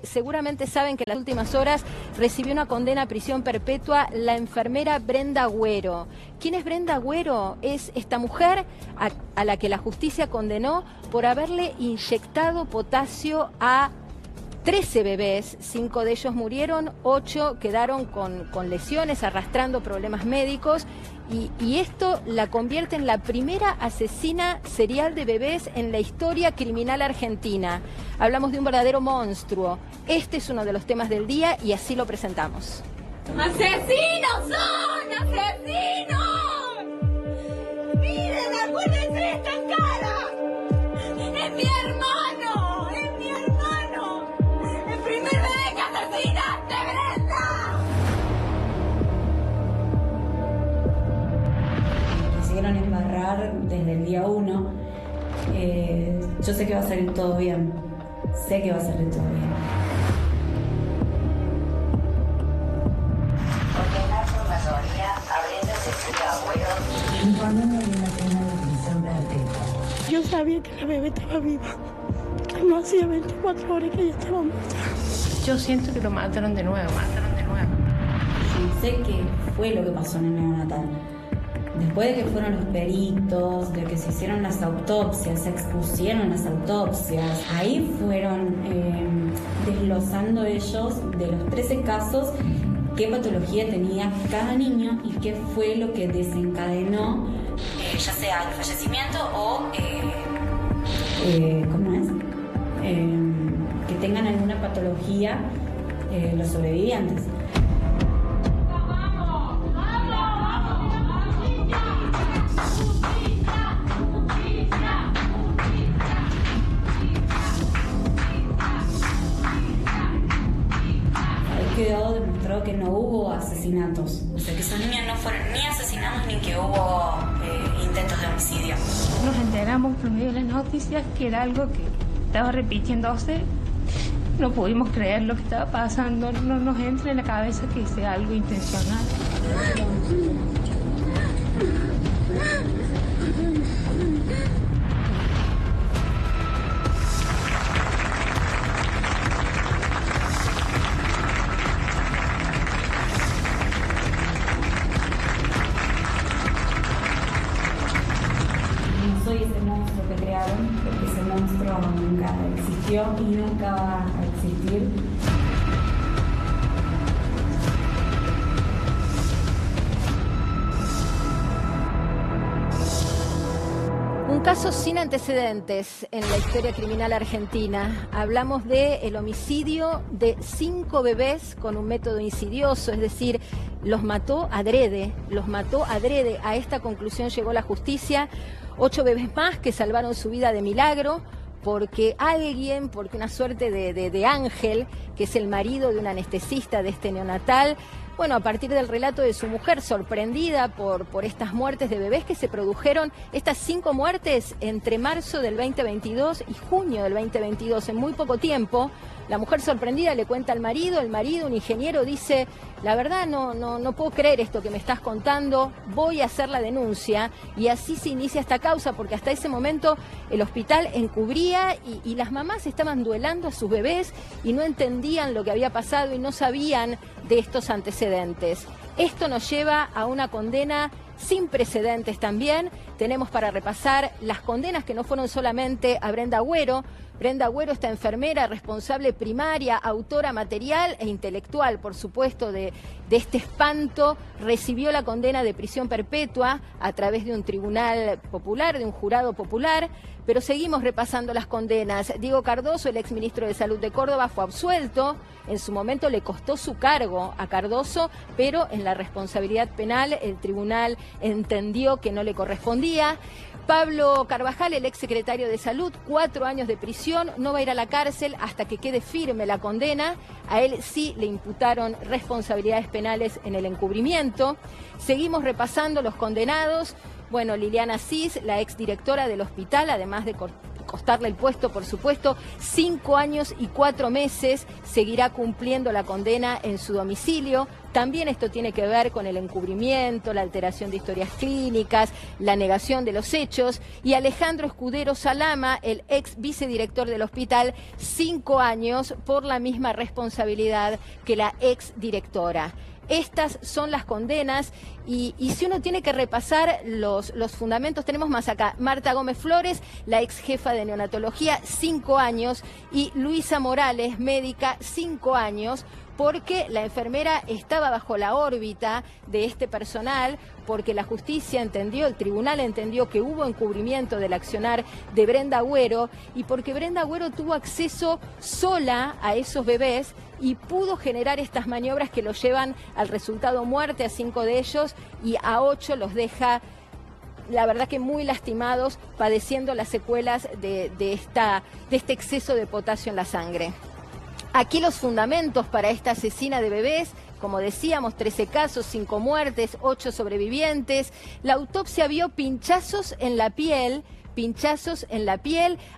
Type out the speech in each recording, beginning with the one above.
seguramente saben que en las últimas horas recibió una condena a prisión perpetua la enfermera Brenda Agüero. ¿Quién es Brenda Agüero? Es esta mujer a la que la justicia condenó por haberle inyectado potasio a 13 bebés, 5 de ellos murieron, 8 quedaron con lesiones, arrastrando problemas médicos, y esto la convierte en la primera asesina serial de bebés en la historia criminal argentina. Hablamos de un verdadero monstruo. Este es uno de los temas del día y así lo presentamos. ¡Asesinos son! ¡Asesinos! ¡Miren, acuérdense de esta cara! ¡Es mi hermano! ¡Es mi hermano! ¡El primer bebé que asesinaste, Brenda! Quisieron embarrar desde el día 1. Yo sé que va a salir todo bien. Sé que va a salir todo bien. Ordenar por mayoría abriendo Cecilia Agüero. Informándole de la pena de prisión perpetua. Yo sabía que la bebé estaba viva. No hacía 24 horas que ella estaba muerta. Yo siento que lo mataron de nuevo. Yo sé qué fue lo que pasó en el neonatal. Después de que fueron los peritos, de que se hicieron las autopsias, se expusieron las autopsias, ahí fueron desglosando ellos de los 13 casos qué patología tenía cada niño y qué fue lo que desencadenó, ya sea el fallecimiento o, ¿cómo es? Que tengan alguna patología los sobrevivientes. Quedó demostrado que no hubo asesinatos. O sea, que esos niños no fueron ni asesinados ni que hubo intentos de homicidio. Nos enteramos por medio de las noticias que era algo que estaba repitiéndose. No pudimos creer lo que estaba pasando. No nos entra en la cabeza que sea algo intencional. Soy ese monstruo que crearon, porque ese monstruo nunca existió y nunca va a existir. Un caso sin antecedentes en la historia criminal argentina. Hablamos del homicidio de 5 bebés con un método insidioso, es decir, los mató adrede. A esta conclusión llegó la justicia. 8 bebés más que salvaron su vida de milagro, porque una suerte de ángel, que es el marido de un anestesista de este neonatal, bueno, a partir del relato de su mujer, sorprendida por estas muertes de bebés que se produjeron, estas 5 muertes entre marzo del 2022 y junio del 2022, en muy poco tiempo. La mujer sorprendida le cuenta al marido, el marido, un ingeniero, dice: la verdad no puedo creer esto que me estás contando, voy a hacer la denuncia. Y así se inicia esta causa, porque hasta ese momento el hospital encubría y las mamás estaban duelando a sus bebés y no entendían lo que había pasado y no sabían de estos antecedentes. Esto nos lleva a una condena sin precedentes también. Tenemos para repasar las condenas que no fueron solamente a Brenda Agüero. Brenda Agüero, esta enfermera responsable primaria, autora material e intelectual, por supuesto, de este espanto, recibió la condena de prisión perpetua a través de un tribunal popular, de un jurado popular. Pero seguimos repasando las condenas. Diego Cardoso, el exministro de Salud de Córdoba, fue absuelto. En su momento le costó su cargo a Cardoso, pero en la responsabilidad penal el tribunal entendió que no le correspondía. Pablo Carvajal, el exsecretario de Salud, 4 años de prisión, no va a ir a la cárcel hasta que quede firme la condena. A él sí le imputaron responsabilidades penales en el encubrimiento. Seguimos repasando los condenados. Bueno, Liliana Sis, la exdirectora del hospital, además de costarle el puesto, por supuesto, 5 años y 4 meses, seguirá cumpliendo la condena en su domicilio. También esto tiene que ver con el encubrimiento, la alteración de historias clínicas, la negación de los hechos. Y Alejandro Escudero Salama, el ex vicedirector del hospital, 5 años por la misma responsabilidad que la ex directora. Estas son las condenas y si uno tiene que repasar los fundamentos, tenemos más acá. Marta Gómez Flores, la ex jefa de neonatología, 5 años, y Luisa Morales, médica, 5 años, porque la enfermera estaba bajo la órbita de este personal, porque la justicia entendió, el tribunal entendió que hubo encubrimiento del accionar de Brenda Agüero y porque Brenda Agüero tuvo acceso sola a esos bebés y pudo generar estas maniobras que los llevan al resultado muerte a 5 de ellos y a 8 los deja, la verdad que muy lastimados, padeciendo las secuelas de este exceso de potasio en la sangre. Aquí los fundamentos para esta asesina de bebés, como decíamos, 13 casos, 5 muertes, 8 sobrevivientes. La autopsia vio pinchazos en la piel,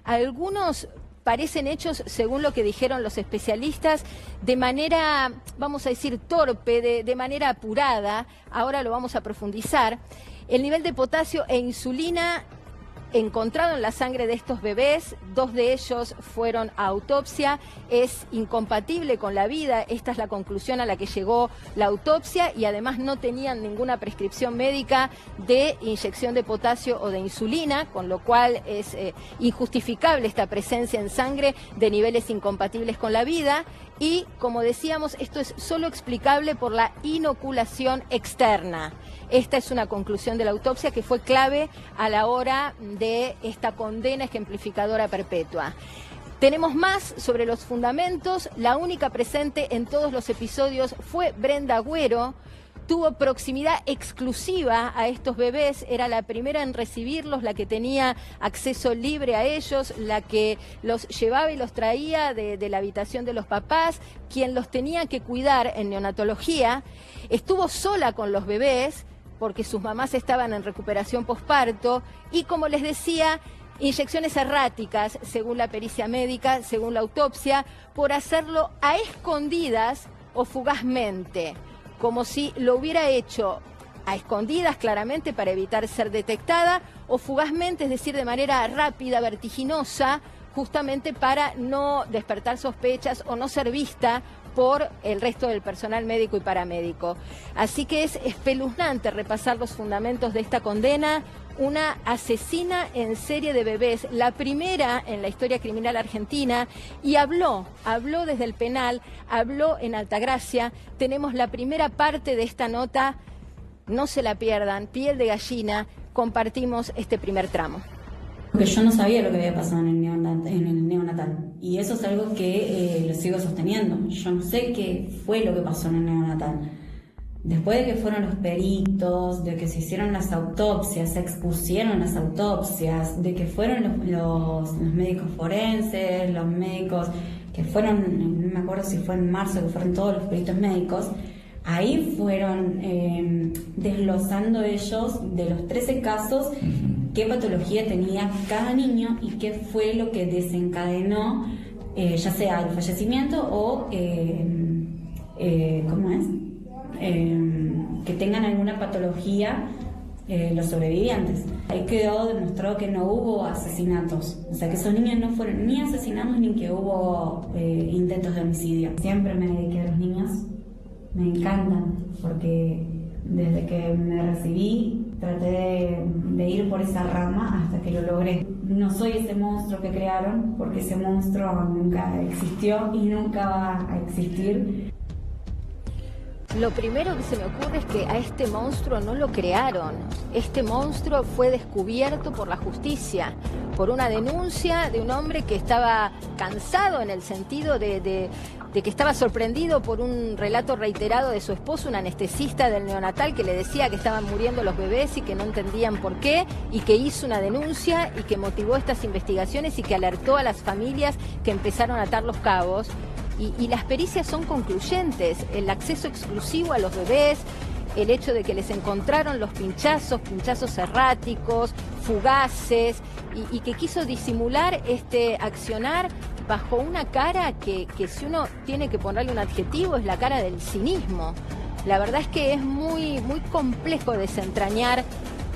algunos parecen hechos, según lo que dijeron los especialistas, de manera, vamos a decir, torpe, de manera apurada. Ahora lo vamos a profundizar. El nivel de potasio e insulina encontrado en la sangre de estos bebés, 2 de ellos fueron a autopsia, es incompatible con la vida, esta es la conclusión a la que llegó la autopsia, y además no tenían ninguna prescripción médica de inyección de potasio o de insulina, con lo cual es injustificable esta presencia en sangre de niveles incompatibles con la vida. Y, como decíamos, esto es solo explicable por la inoculación externa. Esta es una conclusión de la autopsia que fue clave a la hora de esta condena ejemplificadora perpetua. Tenemos más sobre los fundamentos. La única presente en todos los episodios fue Brenda Agüero. Tuvo proximidad exclusiva a estos bebés, era la primera en recibirlos, la que tenía acceso libre a ellos, la que los llevaba y los traía de la habitación de los papás, quien los tenía que cuidar en neonatología. Estuvo sola con los bebés porque sus mamás estaban en recuperación posparto y, como les decía, inyecciones erráticas, según la pericia médica, según la autopsia, por hacerlo a escondidas o fugazmente, como si lo hubiera hecho a escondidas claramente para evitar ser detectada o fugazmente, es decir, de manera rápida, vertiginosa, justamente para no despertar sospechas o no ser vista por el resto del personal médico y paramédico. Así que es espeluznante repasar los fundamentos de esta condena. Una asesina en serie de bebés, la primera en la historia criminal argentina, y habló desde el penal, habló en Altagracia. Tenemos la primera parte de esta nota, no se la pierdan, piel de gallina, compartimos este primer tramo. Porque yo no sabía lo que había pasado en el neonatal, y eso es algo que lo sigo sosteniendo. Yo no sé qué fue lo que pasó en el neonatal. Después de que fueron los peritos, de que se hicieron las autopsias, se expusieron las autopsias, de que fueron los médicos forenses, los médicos que fueron, no me acuerdo si fue en marzo, que fueron todos los peritos médicos, ahí fueron desglosando ellos de los 13 casos qué patología tenía cada niño y qué fue lo que desencadenó, ya sea el fallecimiento o, que tengan alguna patología los sobrevivientes. Ahí quedó demostrado que no hubo asesinatos, o sea que esos niños no fueron ni asesinados ni que hubo intentos de homicidio. Siempre me dediqué a los niños, me encantan, porque desde que me recibí traté de ir por esa rama hasta que lo logré. No soy ese monstruo que crearon, porque ese monstruo nunca existió y nunca va a existir. Lo primero que se me ocurre es que a este monstruo no lo crearon. Este monstruo fue descubierto por la justicia, por una denuncia de un hombre que estaba cansado, en el sentido de que estaba sorprendido por un relato reiterado de su esposo, un anestesista del neonatal, que le decía que estaban muriendo los bebés y que no entendían por qué, y que hizo una denuncia y que motivó estas investigaciones y que alertó a las familias, que empezaron a atar los cabos. Y las pericias son concluyentes: el acceso exclusivo a los bebés, el hecho de que les encontraron los pinchazos erráticos, fugaces, y que quiso disimular este accionar bajo una cara que si uno tiene que ponerle un adjetivo, es la cara del cinismo. La verdad es que es muy, muy complejo desentrañar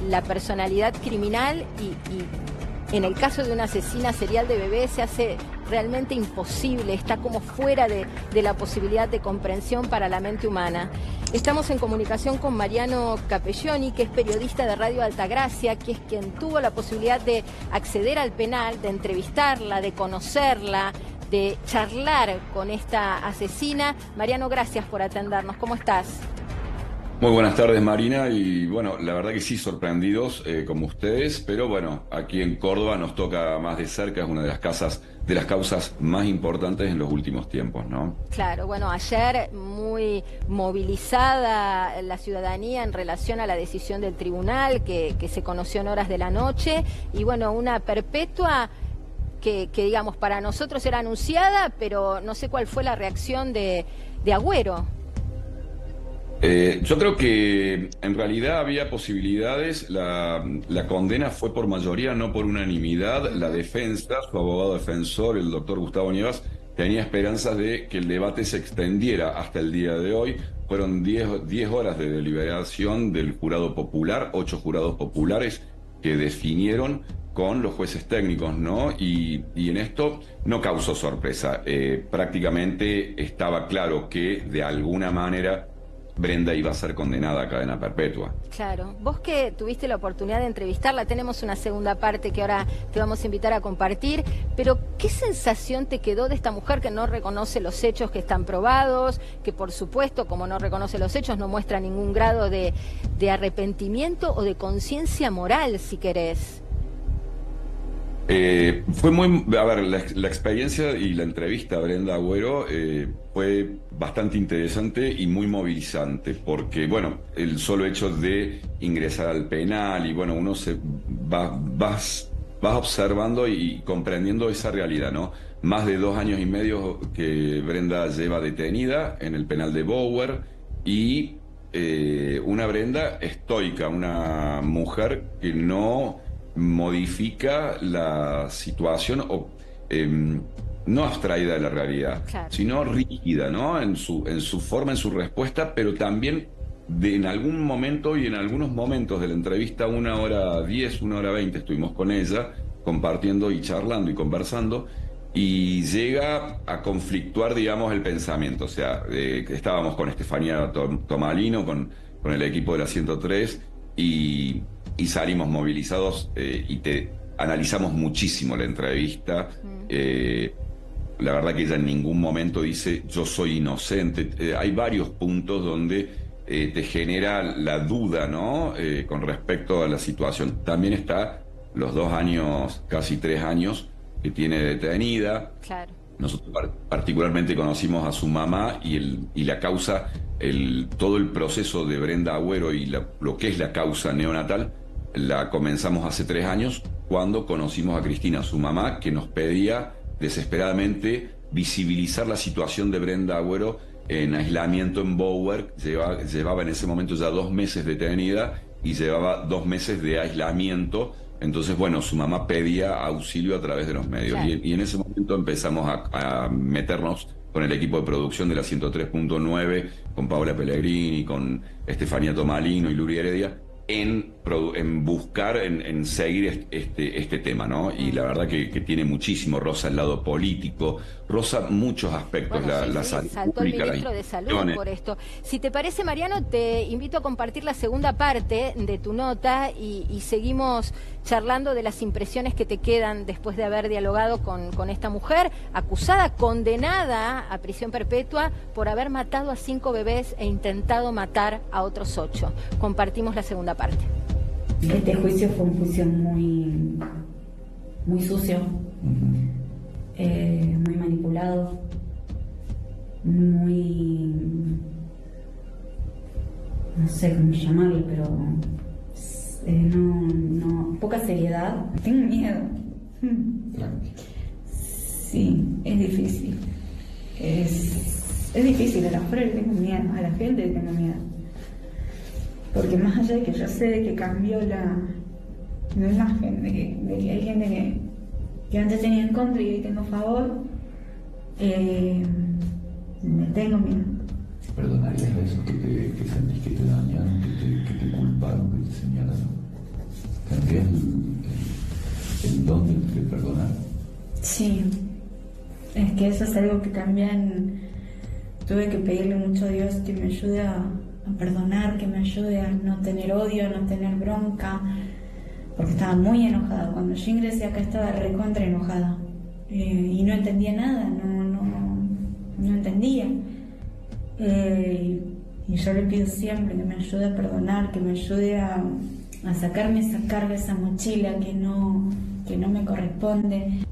la personalidad criminal y en el caso de una asesina serial de bebés se hace realmente imposible, está como fuera de la posibilidad de comprensión para la mente humana. Estamos en comunicación con Mariano Capelloni, que es periodista de Radio Altagracia, que es quien tuvo la posibilidad de acceder al penal, de entrevistarla, de conocerla, de charlar con esta asesina. Mariano, gracias por atendernos. ¿Cómo estás? Muy buenas tardes, Marina, y bueno, la verdad que sí, sorprendidos como ustedes, pero bueno, aquí en Córdoba nos toca más de cerca, es una de las causas más importantes en los últimos tiempos, ¿no? Claro, bueno, ayer muy movilizada la ciudadanía en relación a la decisión del tribunal que se conoció en horas de la noche, y bueno, una perpetua que digamos para nosotros era anunciada, pero no sé cuál fue la reacción de Agüero. Yo creo que en realidad había posibilidades, la condena fue por mayoría, no por unanimidad. La defensa, su abogado defensor, el doctor Gustavo Nievas, tenía esperanzas de que el debate se extendiera hasta el día de hoy. Fueron 10 horas de deliberación del jurado popular, 8 jurados populares que definieron con los jueces técnicos, ¿no? Y en esto no causó sorpresa. Prácticamente estaba claro que de alguna manera Brenda iba a ser condenada a cadena perpetua. Claro. Vos que tuviste la oportunidad de entrevistarla, tenemos una segunda parte que ahora te vamos a invitar a compartir, pero ¿qué sensación te quedó de esta mujer que no reconoce los hechos que están probados, que por supuesto, como no reconoce los hechos, no muestra ningún grado de arrepentimiento o de conciencia moral, si querés? Fue muy, a ver, la experiencia y la entrevista a Brenda Agüero fue bastante interesante y muy movilizante, porque, bueno, el solo hecho de ingresar al penal y, bueno, uno se vas observando y comprendiendo esa realidad, ¿no? Más de 2 años y medio que Brenda lleva detenida en el penal de Bower y una Brenda estoica, una mujer que no modifica la situación o no abstraída de la realidad, claro, sino rígida, ¿no? En su forma, en su respuesta, pero también en algún momento y en algunos momentos de la entrevista, 1h10, 1h20 estuvimos con ella compartiendo y charlando y conversando, y llega a conflictuar, digamos, el pensamiento. O sea, estábamos con Estefanía Tomalino, con el equipo de la 103, y salimos movilizados y analizamos muchísimo la entrevista. La verdad que ella en ningún momento dice yo soy inocente. Hay varios puntos donde te genera la duda, ¿no? Con respecto a la situación. También está los 2 años, casi 3 años que tiene detenida. Claro. Nosotros particularmente conocimos a su mamá y la causa, todo el proceso de Brenda Agüero y lo que es la causa neonatal, la comenzamos hace 3 años cuando conocimos a Cristina, su mamá, que nos pedía desesperadamente visibilizar la situación de Brenda Agüero en aislamiento en Bower. Llevaba en ese momento ya 2 meses detenida y llevaba 2 meses de aislamiento. Entonces, bueno, su mamá pedía auxilio a través de los medios. Claro. Y en ese momento empezamos a meternos con el equipo de producción de la 103.9, con Paola Pellegrini, con Estefanía Tomalino y Luri Heredia, en buscar, en seguir este tema, ¿no? Y la verdad que tiene muchísimo, roza el lado político, roza muchos aspectos, bueno, la salud saltó pública, el ministro de Salud por esto. Si te parece, Mariano, te invito a compartir la segunda parte de tu nota y seguimos charlando de las impresiones que te quedan después de haber dialogado con esta mujer, acusada, condenada a prisión perpetua por haber matado a 5 bebés e intentado matar a otros 8. Compartimos la segunda parte. Este juicio fue un juicio muy sucio, muy manipulado, muy, no sé cómo llamarlo, pero poca seriedad. Tengo miedo. Sí, es difícil. Es difícil, a las mujeres le tengo miedo, a la gente le tengo miedo. Porque más allá de que yo sé de que cambió la imagen, de que hay gente que antes tenía en contra y hoy tengo a favor, me tengo miedo. ¿Perdonarías a esos que sentís que te dañaron, que te culparon, que te señalaron? ¿Tendrías el don de perdonar? Sí, es que eso es algo que también tuve que pedirle mucho a Dios, que me ayude a perdonar, que me ayude a no tener odio, a no tener bronca, porque estaba muy enojada. Cuando yo ingresé acá estaba recontra enojada y no entendía nada, no entendía. Y yo le pido siempre que me ayude a perdonar, que me ayude a sacarme esa carga, esa mochila que no me corresponde.